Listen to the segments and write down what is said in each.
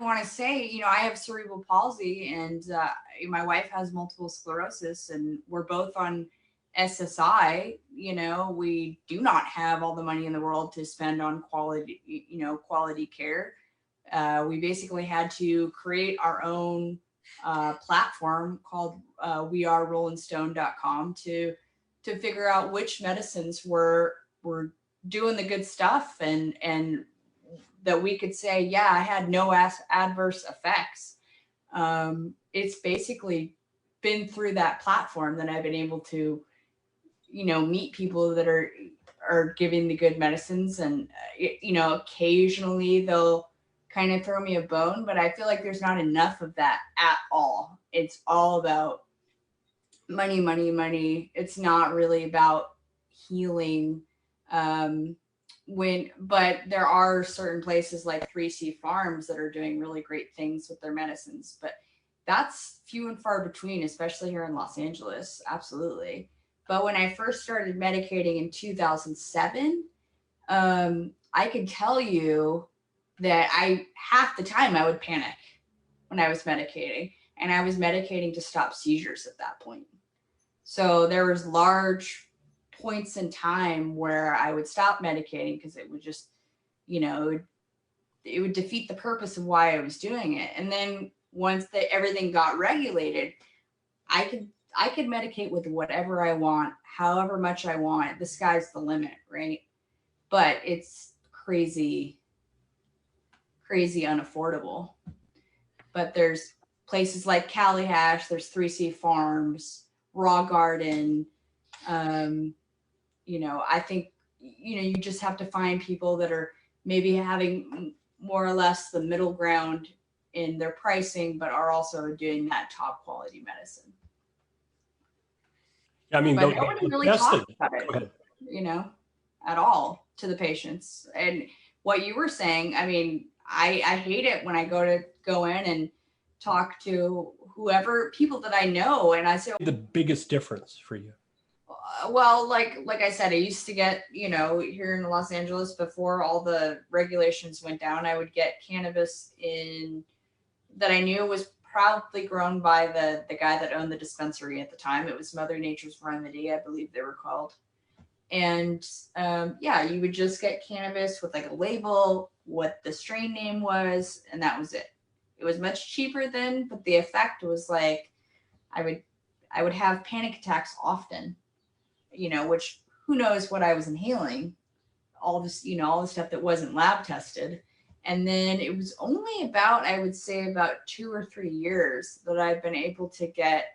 want to say, I have cerebral palsy, and my wife has multiple sclerosis, and we're both on SSI. We do not have all the money in the world to spend on quality care. We basically had to create our own platform called weareRollinStoned.com to figure out which medicines were doing the good stuff, and that we could say, yeah, I had no adverse effects. It's basically been through that platform that I've been able to, meet people that are giving the good medicines, and occasionally they'll kind of throw me a bone, but I feel like there's not enough of that at all. It's all about money, money, money. It's not really about healing. Um, but there are certain places like 3C Farms that are doing really great things with their medicines, but that's few and far between, especially here in Los Angeles. Absolutely. But when I first started medicating in 2007, I can tell you that half the time I would panic when I was medicating, and I was medicating to stop seizures at that point. So there was large points in time where I would stop medicating because it would just, it would defeat the purpose of why I was doing it. And then once everything got regulated, I could medicate with whatever I want, however much I want. The sky's the limit, right? But it's crazy, crazy unaffordable. But there's places like Cali Hash, there's 3C Farms, Raw Garden. I think, you just have to find people that are maybe having more or less the middle ground in their pricing, but are also doing that top quality medicine. I mean, but nobody really talks about it, at all to the patients. And what you were saying, I mean, I hate it when I go in and talk to people that I know, and I say, the biggest difference for you. Well, like I said, I used to get, here in Los Angeles before all the regulations went down, I would get cannabis that I knew was probably grown by the guy that owned the dispensary at the time. It was Mother Nature's Remedy, I believe they were called. And you would just get cannabis with like a label, what the strain name was, and that was it. It was much cheaper then, but the effect was like I would have panic attacks often, which who knows what I was inhaling, all this, all the stuff that wasn't lab tested. And then it was only I would say about 2 or 3 years that I've been able to get,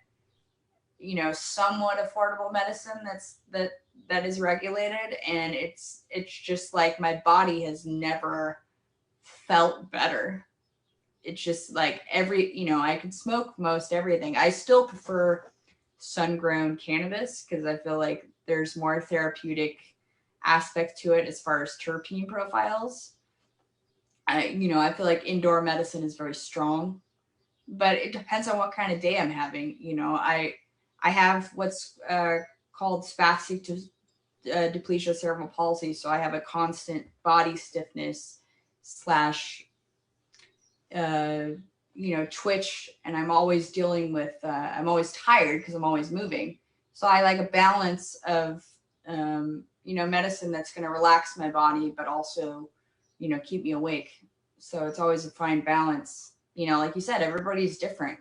somewhat affordable medicine that is regulated. And it's just like my body has never felt better. It's just like I can smoke most everything. I still prefer sun-grown cannabis because I feel like there's more therapeutic aspect to it as far as terpene profiles. I feel like indoor medicine is very strong, but it depends on what kind of day I'm having. I have what's called spastic diplegia cerebral palsy, so I have a constant body stiffness / twitch, and I'm always dealing with, I'm always tired because I'm always moving. So I like a balance of, medicine that's going to relax my body, but also, keep me awake. So it's always a fine balance. Like you said, everybody's different,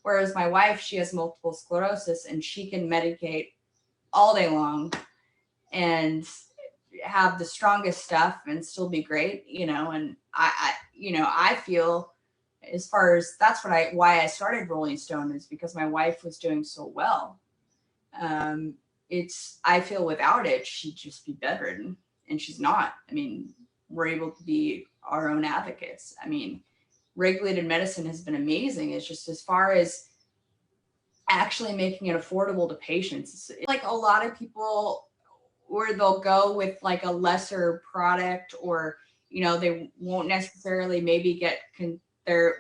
whereas my wife, she has multiple sclerosis and she can medicate all day long and have the strongest stuff and still be great, and I feel, as far as that's why I started RollinStoned, is because my wife was doing so well. I feel without it, she'd just be bedridden, and she's not. I mean, we're able to be our own advocates. I mean, regulated medicine has been amazing. It's just as far as actually making it affordable to patients. It's like a lot of people, or they'll go with like a lesser product, or, they won't necessarily maybe get the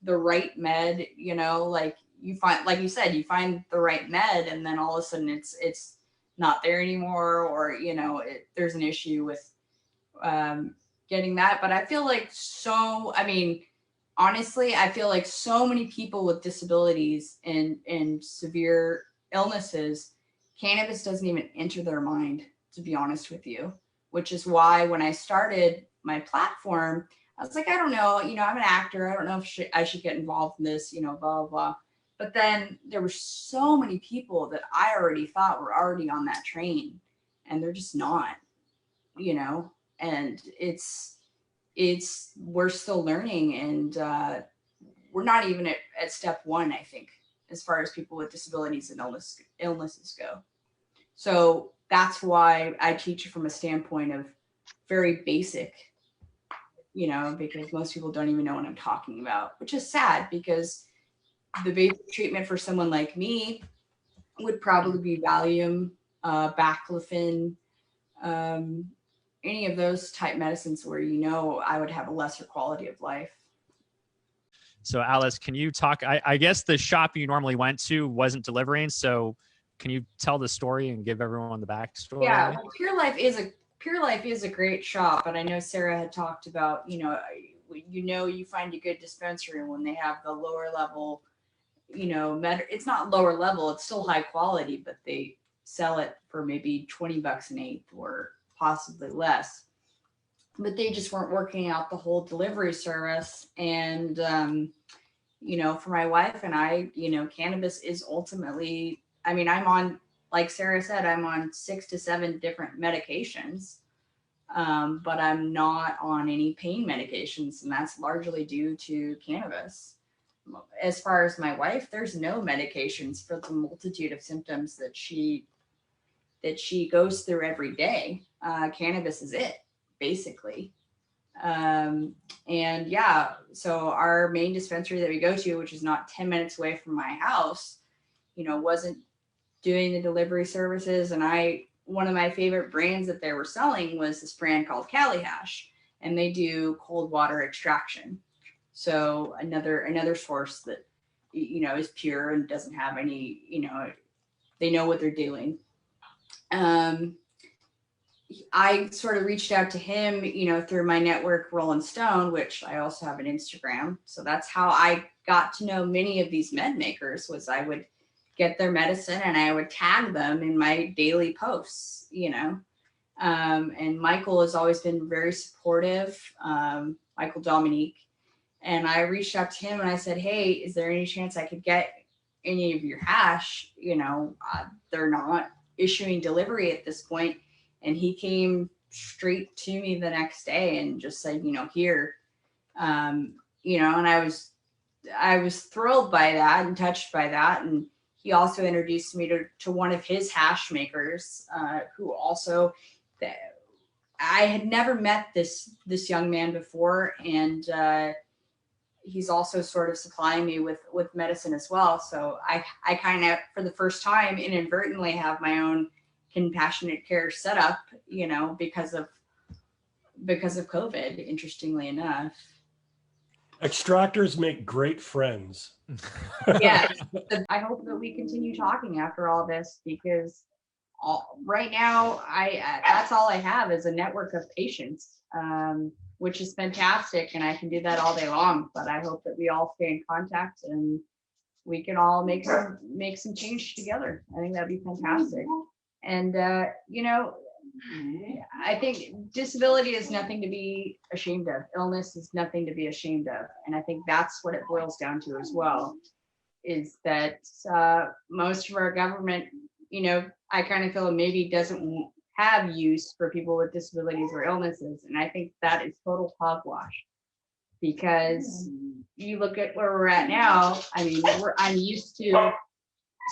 right med, like you find, like you said, you find the right med and then all of a sudden it's not there anymore, or, there's an issue with getting that. But I feel like, honestly, I feel like so many people with disabilities and severe illnesses, cannabis doesn't even enter their mind, to be honest with you, which is why when I started my platform, I was like, I don't know, I'm an actor. I don't know if I should get involved in this, blah, blah, blah. But then there were so many people that I already thought were already on that train, and they're just not, and we're still learning, and we're not even at step one, I think, as far as people with disabilities and illnesses go. So that's why I teach from a standpoint of very basic, because most people don't even know what I'm talking about, which is sad, because the basic treatment for someone like me would probably be Valium, baclofen, any of those type medicines where I would have a lesser quality of life. So Alice, can you talk? I guess the shop you normally went to wasn't delivering, so can you tell the story and give everyone the backstory? Yeah, well, Pure Life is a great shop, and I know Sarah had talked about, you find a good dispensary when they have the lower level, it's not lower level, it's still high quality, but they sell it for maybe $20 an eighth or possibly less. But they just weren't working out the whole delivery service. And, for my wife and I, cannabis is ultimately, I'm on, like Sarah said, I'm on 6 to 7 different medications, but I'm not on any pain medications. And that's largely due to cannabis. As far as my wife, there's no medications for the multitude of symptoms that she goes through every day. Cannabis is it, basically. And yeah, so our main dispensary that we go to, which is not 10 minutes away from my house, wasn't doing the delivery services. And one of my favorite brands that they were selling was this brand called Cali Hash, and they do cold water extraction. So another source that, is pure and doesn't have any, they know what they're doing. I sort of reached out to him, through my network, RollinStoned, which I also have an Instagram. So that's how I got to know many of these med makers, was I would get their medicine and I would tag them in my daily posts, and Michael has always been very supportive, Michael Dominique. And I reached out to him and I said, hey, is there any chance I could get any of your hash? They're not issuing delivery at this point. And he came straight to me the next day and just said, here, and I was thrilled by that and touched by that. And he also introduced me to one of his hash makers, who also, I had never met this young man before. And, he's also sort of supplying me with medicine as well. So I kind of, for the first time, inadvertently have my own compassionate care setup, because of COVID, interestingly enough. Extractors make great friends. Yes. I hope that we continue talking after all this, because right now that's all I have is a network of patients, which is fantastic, and I can do that all day long. But I hope that we all stay in contact and we can all make some change together. I think that'd be fantastic. And I think disability is nothing to be ashamed of. Illness is nothing to be ashamed of. And I think that's what it boils down to as well, is that most of our government, I kind of feel maybe doesn't have use for people with disabilities or illnesses. And I think that is total hogwash, because you look at where we're at now. I'm used to,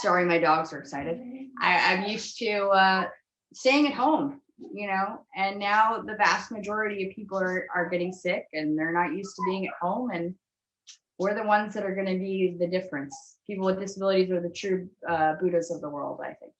sorry, my dogs are excited. I'm used to staying at home, and now the vast majority of people are getting sick and they're not used to being at home. And we're the ones that are going to be the difference. People with disabilities are the true Buddhas of the world, I think.